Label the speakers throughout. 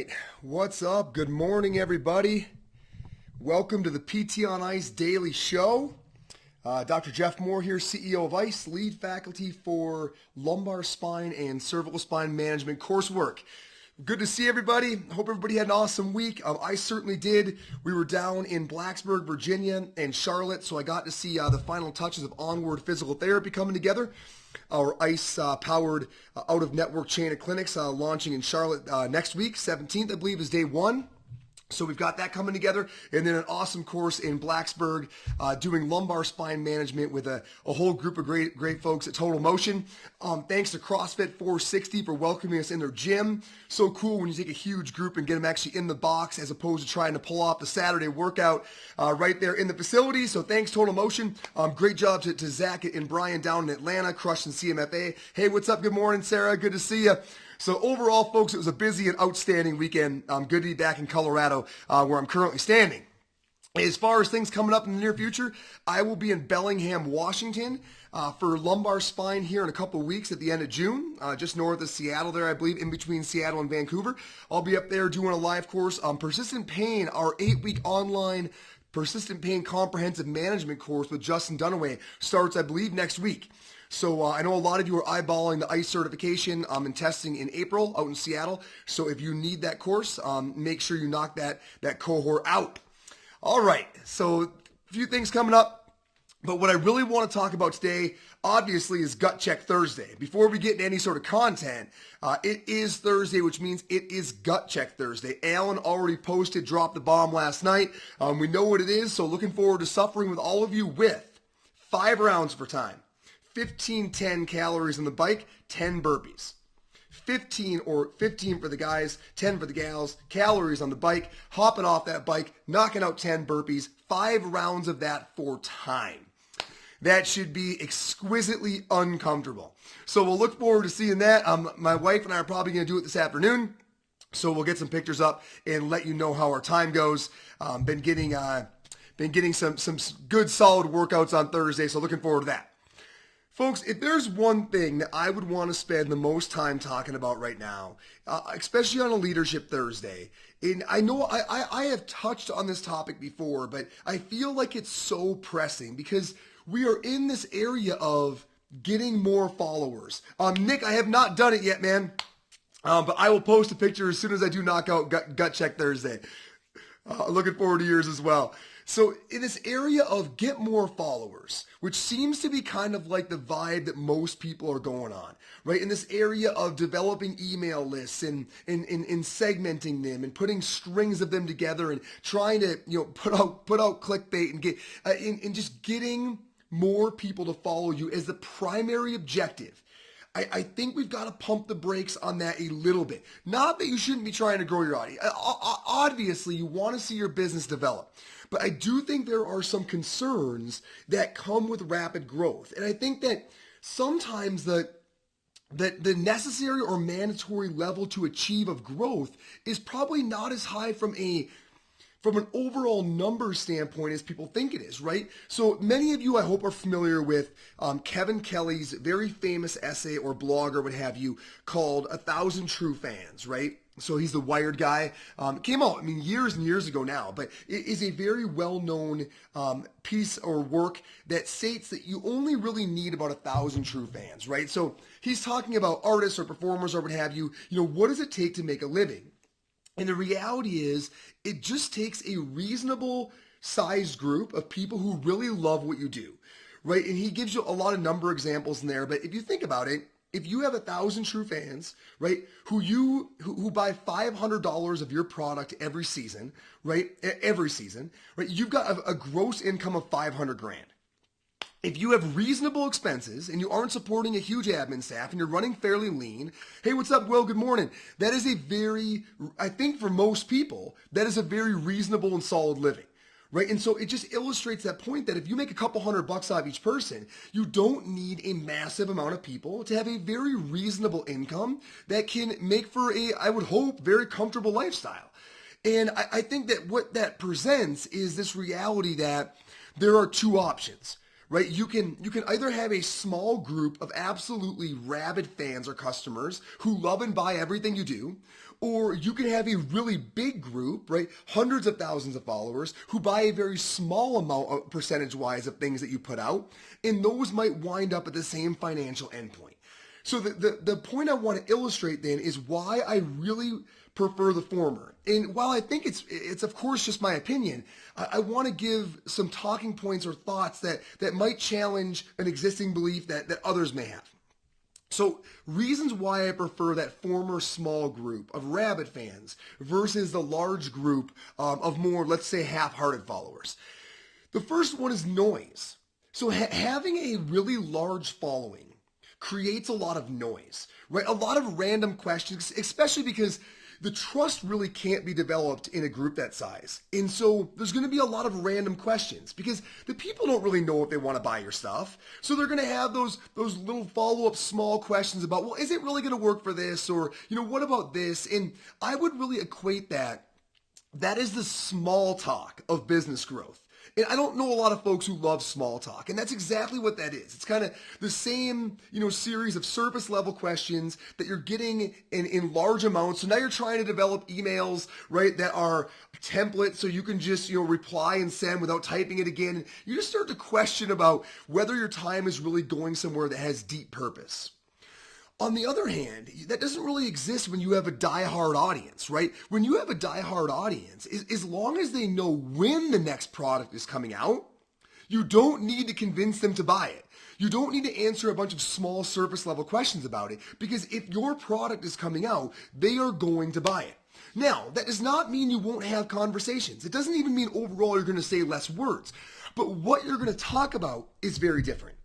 Speaker 1: right, what's up? Good morning, everybody. Welcome to the PT on Ice Daily Show. Dr. Jeff Moore here, CEO of ICE, lead faculty for lumbar spine and cervical spine management coursework. Good to see everybody. Hope everybody had an awesome week. I certainly did. We were down in Blacksburg, Virginia, and Charlotte, so I got to see the final touches of Onward Physical Therapy coming together. Our ICE-powered out-of-network chain of clinics launching in Charlotte next week. 17th, I believe, is day one. So we've got that coming together, and then an awesome course in Blacksburg doing lumbar spine management with a whole group of great folks at Total Motion. Thanks to CrossFit 460 for welcoming us in their gym. So cool when you take a huge group and get them actually in the box as opposed to trying to pull off the Saturday workout right there in the facility. So thanks, Total Motion. Great job to Zach and Brian down in Atlanta, crushing CMFA. Hey, what's up? Good morning, Sarah. Good to see you. So overall, folks, it was a busy and outstanding weekend. Good to be back in Colorado, where I'm currently standing. As far as things coming up in the near future, I will be in Bellingham, Washington for lumbar spine here in a couple of weeks at the end of June, just north of Seattle there, I believe, in between Seattle and Vancouver. I'll be up there doing a live course on persistent pain, our 8-week online persistent pain comprehensive management course with Justin Dunaway starts, I believe, next week. So I know a lot of you are eyeballing the ICE certification and testing in April out in Seattle. So if you need that course, make sure you knock that cohort out. All right, so a few things coming up. But what I really want to talk about today, obviously, is Gut Check Thursday. Before we get into any sort of content, it is Thursday, which means it is Gut Check Thursday. Alan already posted, dropped the bomb last night. We know what it is, so looking forward to suffering with all of you with 5 rounds for time. 15 calories on the bike, 10 burpees. 15 for the guys, 10 for the gals, calories on the bike, hopping off that bike, knocking out 10 burpees, 5 rounds of that for time. That should be exquisitely uncomfortable. So we'll look forward to seeing that. My wife and I are probably going to do it this afternoon. So we'll get some pictures up and let you know how our time goes. Been getting some good solid workouts on Thursday, so looking forward to that. Folks, if there's one thing that I would want to spend the most time talking about right now, especially on a Leadership Thursday, and I know I have touched on this topic before, but I feel like it's so pressing because we are in this area of getting more followers. Nick, I have not done it yet, man, but I will post a picture as soon as I do knock out Gut Check Thursday. Looking forward to yours as well. So in this area of get more followers, which seems to be kind of like the vibe that most people are going on, right? In this area of developing email lists and segmenting them and putting strings of them together and trying to, put out clickbait and get and just getting more people to follow you as the primary objective. I think we've got to pump the brakes on that a little bit. Not that you shouldn't be trying to grow your audience. Obviously, you want to see your business develop. But I do think there are some concerns that come with rapid growth. And I think that sometimes the necessary or mandatory level to achieve of growth is probably not as high from an overall number standpoint as people think it is, right? So many of you, I hope, are familiar with Kevin Kelly's very famous essay or blog or what have you called 1,000 True Fans, right? So he's the Wired guy. It came out, years and years ago now, but it is a very well-known piece or work that states that you only really need about 1,000 true fans, right? So he's talking about artists or performers or what have you. What does it take to make a living? And the reality is, it just takes a reasonable sized group of people who really love what you do, right? And he gives you a lot of number examples in there, but if you think about it, if you have 1,000 true fans, right, who buy $500 of your product every season, right, you've got a gross income of $500,000. If you have reasonable expenses and you aren't supporting a huge admin staff and you're running fairly lean, hey, what's up, Will? Good morning. That is I think for most people, that is a very reasonable and solid living. Right? And so it just illustrates that point that if you make a couple $100 off each person, you don't need a massive amount of people to have a very reasonable income that can make for I would hope, very comfortable lifestyle. And I think that what that presents is this reality that there are 2 options, right? You can either have a small group of absolutely rabid fans or customers who love and buy everything you do, or you can have a really big group, right? Hundreds of thousands of followers who buy a very small amount of percentage-wise of things that you put out, and those might wind up at the same financial endpoint. So the point I want to illustrate then is why I really prefer the former. And while I think it's of course just my opinion, I want to give some talking points or thoughts that might challenge an existing belief that others may have. So reasons why I prefer that former small group of rabid fans versus the large group of more, let's say, half-hearted followers. The first one is noise. So having a really large following creates a lot of noise, right? A lot of random questions, especially because the trust really can't be developed in a group that size. And so there's going to be a lot of random questions because the people don't really know if they want to buy your stuff. So they're going to have those little follow-up small questions about, well, is it really going to work for this? Or, what about this? And I would really equate that is the small talk of business growth. And I don't know a lot of folks who love small talk, and that's exactly what that is. It's kind of the same, series of surface level questions that you're getting in large amounts. So now you're trying to develop emails, right, that are templates so you can just, reply and send without typing it again. You just start to question about whether your time is really going somewhere that has deep purpose. On the other hand, that doesn't really exist when you have a diehard audience, right? When you have a diehard audience, as long as they know when the next product is coming out, you don't need to convince them to buy it. You don't need to answer a bunch of small surface level questions about it because if your product is coming out, they are going to buy it. Now, that does not mean you won't have conversations. It doesn't even mean overall you're going to say less words. But what you're going to talk about is very different.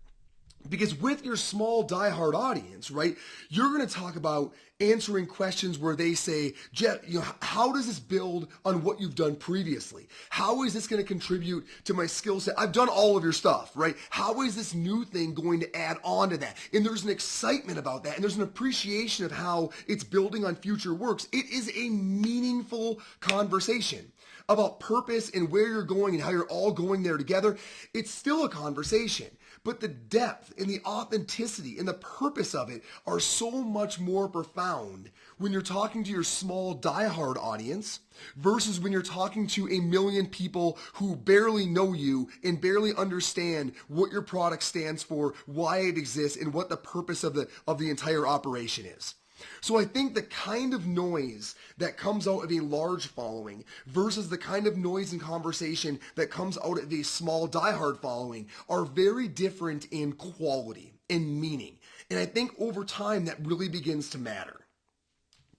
Speaker 1: Because with your small diehard audience, right, you're going to talk about answering questions where they say, Jeff, how does this build on what you've done previously? How is this going to contribute to my skill set? I've done all of your stuff, right? How is this new thing going to add on to that? And there's an excitement about that. And there's an appreciation of how it's building on future works. It is a meaningful conversation about purpose and where you're going and how you're all going there together. It's still a conversation. But the depth and the authenticity and the purpose of it are so much more profound when you're talking to your small diehard audience versus when you're talking to a million people who barely know you and barely understand what your product stands for, why it exists, and what the purpose of the entire operation is. So I think the kind of noise that comes out of a large following versus the kind of noise and conversation that comes out of a small diehard following are very different in quality and meaning. And I think over time that really begins to matter.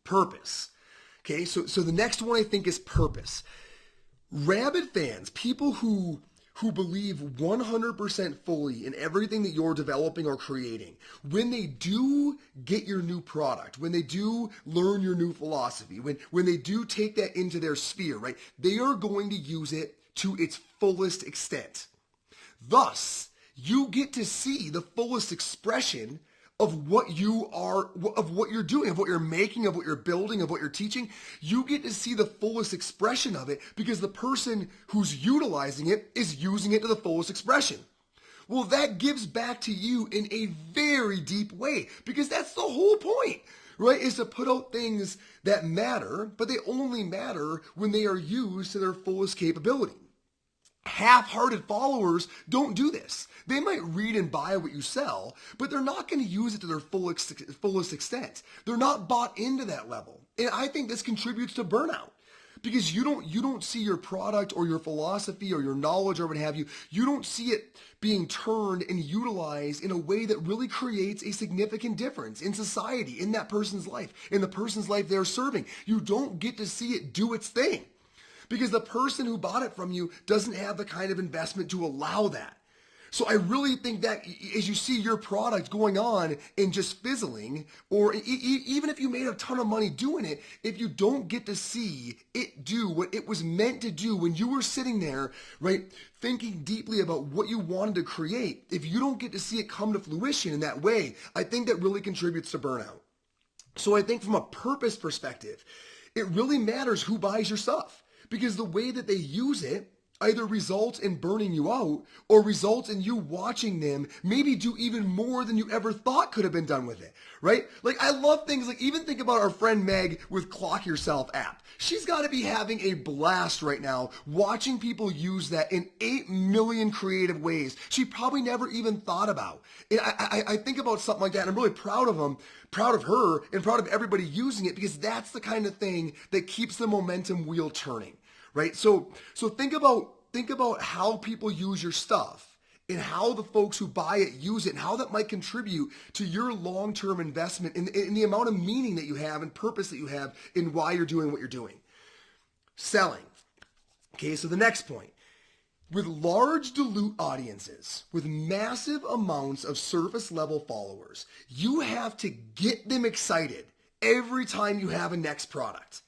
Speaker 1: Purpose. Okay, so the next one I think is purpose. Rabid fans, people who believe 100% fully in everything that you're developing or creating, when they do get your new product, when they do learn your new philosophy, when they do take that into their sphere, right, they are going to use it to its fullest extent. Thus, you get to see the fullest expression of what you are, of what you're doing, of what you're making, of what you're building, of what you're teaching. You get to see the fullest expression of it because the person who's utilizing it is using it to the fullest expression. Well, that gives back to you in a very deep way because that's the whole point, right? Is to put out things that matter, but they only matter when they are used to their fullest capability. Half-hearted followers don't do this. They might read and buy what you sell, but they're not going to use it to their fullest extent. They're not bought into that level. And I think this contributes to burnout because you don't see your product or your philosophy or your knowledge or what have you. You don't see it being turned and utilized in a way that really creates a significant difference in society, in that person's life, in the person's life they're serving. You don't get to see it do its thing. Because the person who bought it from you doesn't have the kind of investment to allow that. So I really think that as you see your product going on and just fizzling, or even if you made a ton of money doing it, if you don't get to see it do what it was meant to do when you were sitting there, right, thinking deeply about what you wanted to create, if you don't get to see it come to fruition in that way, I think that really contributes to burnout. So I think from a purpose perspective, it really matters who buys your stuff. Because the way that they use it either results in burning you out or results in you watching them maybe do even more than you ever thought could have been done with it, right? Like, I love things like, even think about our friend Meg with Clock Yourself app. She's got to be having a blast right now watching people use that in 8 million creative ways she probably never even thought about. And I think about something like that, and I'm really proud of them, proud of her, and proud of everybody using it, because that's the kind of thing that keeps the momentum wheel turning. Right? So think about how people use your stuff and how the folks who buy it use it and how that might contribute to your long-term investment in the amount of meaning that you have and purpose that you have in why you're doing what you're doing. Selling. Okay, so the next point. With large dilute audiences, with massive amounts of surface level followers, you have to get them excited every time you have a next product.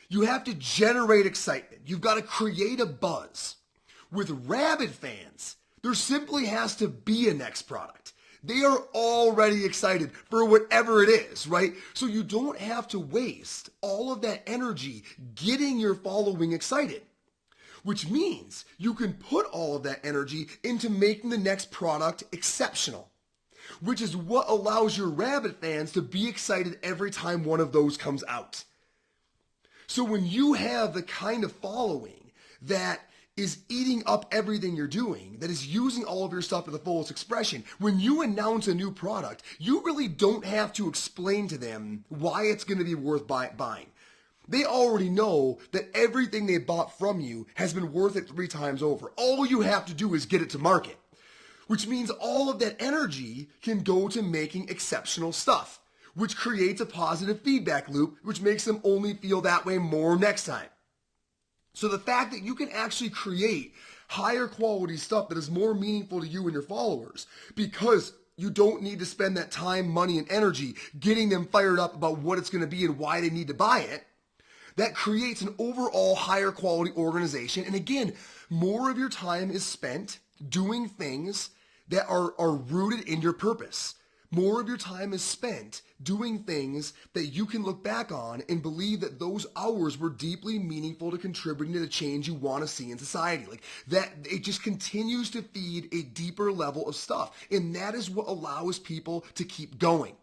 Speaker 1: You have to generate excitement. You've got to create a buzz. With rabid fans, there simply has to be a next product. They are already excited for whatever it is, right? So you don't have to waste all of that energy getting your following excited, which means you can put all of that energy into making the next product exceptional, which is what allows your rabid fans to be excited every time one of those comes out. So when you have the kind of following that is eating up everything you're doing, that is using all of your stuff to the fullest expression, when you announce a new product, you really don't have to explain to them why it's going to be worth buying. They already know that everything they bought from you has been worth it 3 times over. All you have to do is get it to market, which means all of that energy can go to making exceptional stuff, which creates a positive feedback loop, which makes them only feel that way more next time. So the fact that you can actually create higher quality stuff that is more meaningful to you and your followers, because you don't need to spend that time, money, and energy getting them fired up about what it's going to be and why they need to buy it, that creates an overall higher quality organization. And again, more of your time is spent doing things that are rooted in your purpose. More of your time is spent doing things that you can look back on and believe that those hours were deeply meaningful to contributing to the change you want to see in society. Like that, it just continues to feed a deeper level of stuff. And that is what allows people to keep going.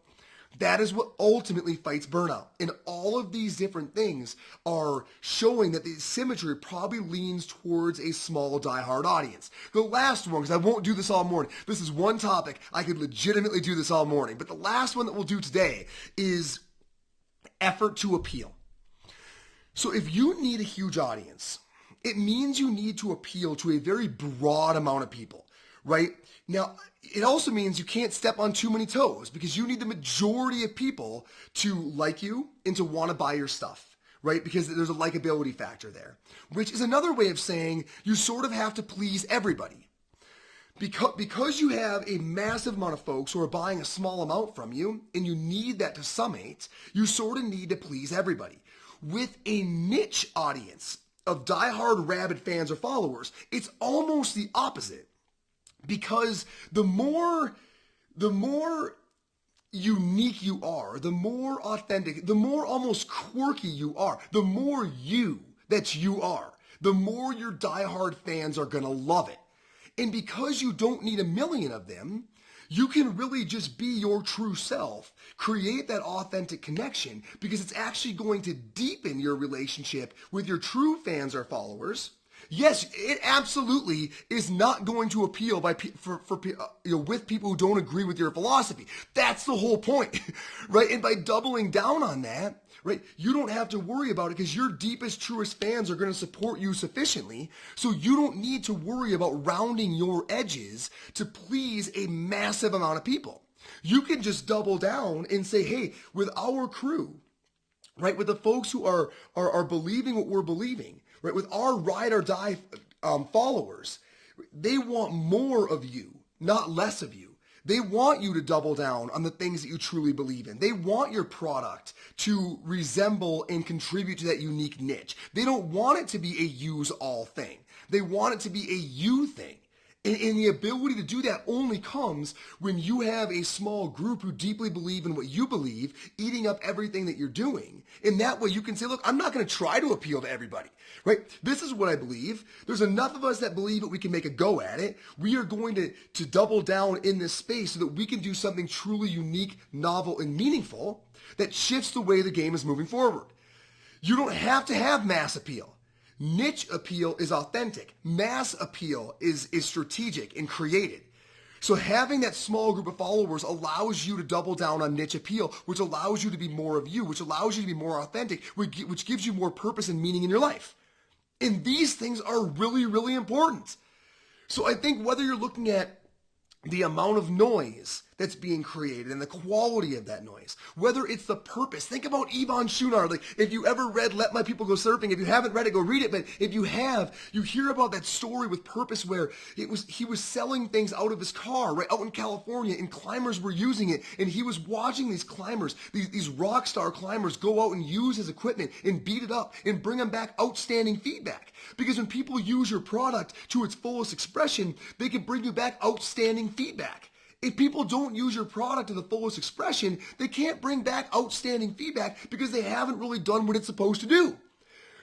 Speaker 1: That is what ultimately fights burnout. And all of these different things are showing that the symmetry probably leans towards a small diehard audience. The last one, because I won't do this all morning. This is one topic I could legitimately do this all morning. But the last one that we'll do today is effort to appeal. So if you need a huge audience, it means you need to appeal to a very broad amount of people, right? Now, it also means you can't step on too many toes, because you need the majority of people to like you and to want to buy your stuff, right? Because there's a likability factor there, which is another way of saying you sort of have to please everybody. Because you have a massive amount of folks who are buying a small amount from you, and you need that to summate, you sort of need to please everybody. With a niche audience of diehard rabid fans or followers, it's almost the opposite. Because the more unique you are, the more authentic, the more almost quirky you are, the more you that you are, the more your diehard fans are going to love it. And because you don't need a million of them, you can really just be your true self, create that authentic connection, because it's actually going to deepen your relationship with your true fans or followers. Yes, it absolutely is not going to appeal with people who don't agree with your philosophy. That's the whole point, right? And by doubling down on that, right, you don't have to worry about it, because your deepest, truest fans are going to support you sufficiently, so you don't need to worry about rounding your edges to please a massive amount of people. You can just double down and say, hey, with our crew, right, with the folks who are believing what we're believing, right, with our ride or die followers, they want more of you, not less of you. They want you to double down on the things that you truly believe in. They want your product to resemble and contribute to that unique niche. They don't want it to be a use-all thing. They want it to be a you thing. And the ability to do that only comes when you have a small group who deeply believe in what you believe, eating up everything that you're doing. And that way you can say, look, I'm not going to try to appeal to everybody, right? This is what I believe. There's enough of us that believe that we can make a go at it. We are going to double down in this space so that we can do something truly unique, novel, and meaningful that shifts the way the game is moving forward. You don't have to have mass appeal. Niche appeal is authentic. Mass appeal is strategic and created. So having that small group of followers allows you to double down on niche appeal, which allows you to be more of you, which allows you to be more authentic, which gives you more purpose and meaning in your life. And these things are really, really important. So I think whether you're looking at the amount of noise that's being created and the quality of that noise, whether it's the purpose. Think about Yvon Chouinard. Like, if you ever read Let My People Go Surfing, if you haven't read it, go read it. But if you have, you hear about that story with purpose where he was selling things out of his car, right, out in California, and climbers were using it. And he was watching these climbers, these rock star climbers, go out and use his equipment and beat it up and bring them back outstanding feedback. Because when people use your product to its fullest expression, they can bring you back outstanding feedback. If people don't use your product to the fullest expression, they can't bring back outstanding feedback because they haven't really done what it's supposed to do.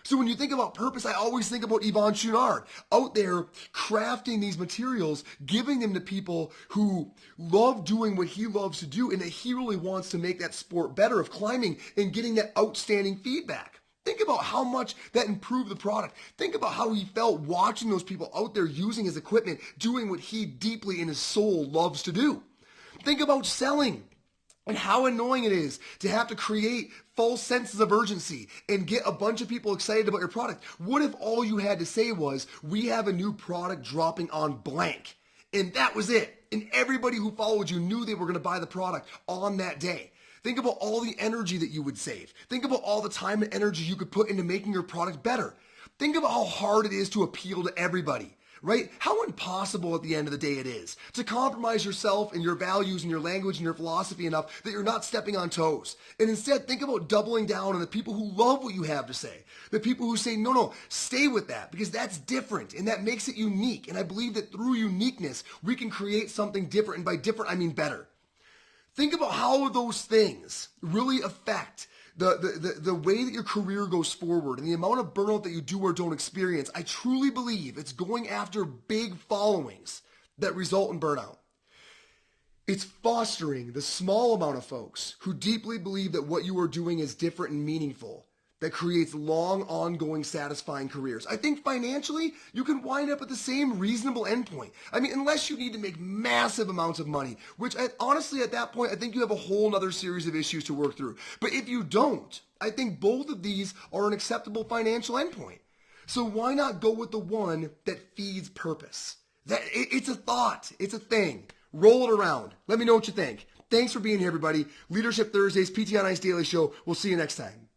Speaker 1: So when you think about purpose, I always think about Yvon Chouinard out there crafting these materials, giving them to people who love doing what he loves to do and that he really wants to make that sport better of climbing and getting that outstanding feedback. Think about how much that improved the product. Think about how he felt watching those people out there using his equipment, doing what he deeply in his soul loves to do. Think about selling and how annoying it is to have to create false senses of urgency and get a bunch of people excited about your product. What if all you had to say was, we have a new product dropping on blank, and that was it. And everybody who followed you knew they were going to buy the product on that day. Think about all the energy that you would save. Think about all the time and energy you could put into making your product better. Think about how hard it is to appeal to everybody, right? How impossible at the end of the day it is to compromise yourself and your values and your language and your philosophy enough that you're not stepping on toes. And instead, think about doubling down on the people who love what you have to say. The people who say, no, stay with that because that's different and that makes it unique. And I believe that through uniqueness, we can create something different. And by different, I mean better. Think about how those things really affect the way that your career goes forward and the amount of burnout that you do or don't experience. I truly believe it's going after big followings that result in burnout. It's fostering the small amount of folks who deeply believe that what you are doing is different and meaningful that creates long, ongoing, satisfying careers. I think financially, you can wind up at the same reasonable endpoint. I mean, unless you need to make massive amounts of money, which honestly, at that point, I think you have a whole other series of issues to work through. But if you don't, I think both of these are an acceptable financial endpoint. So why not go with the one that feeds purpose? It's a thought. It's a thing. Roll it around. Let me know what you think. Thanks for being here, everybody. Leadership Thursdays, PT on Ice Daily Show. We'll see you next time.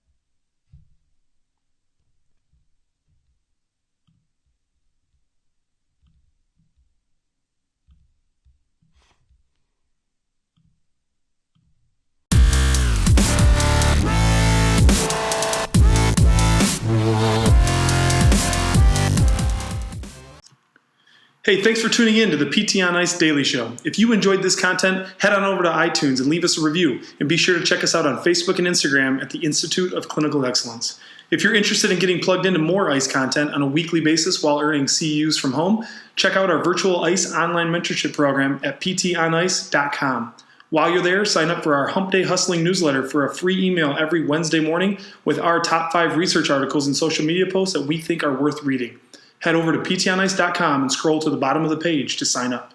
Speaker 2: Hey, thanks for tuning in to the PT on Ice Daily Show. If you enjoyed this content, head on over to iTunes and leave us a review. And be sure to check us out on Facebook and Instagram at the Institute of Clinical Excellence. If you're interested in getting plugged into more ICE content on a weekly basis while earning CEUs from home, check out our virtual ICE online mentorship program at ptonice.com. While you're there, sign up for our Hump Day Hustling newsletter for a free email every Wednesday morning with our top 5 research articles and social media posts that we think are worth reading. Head over to ptonice.com and scroll to the bottom of the page to sign up.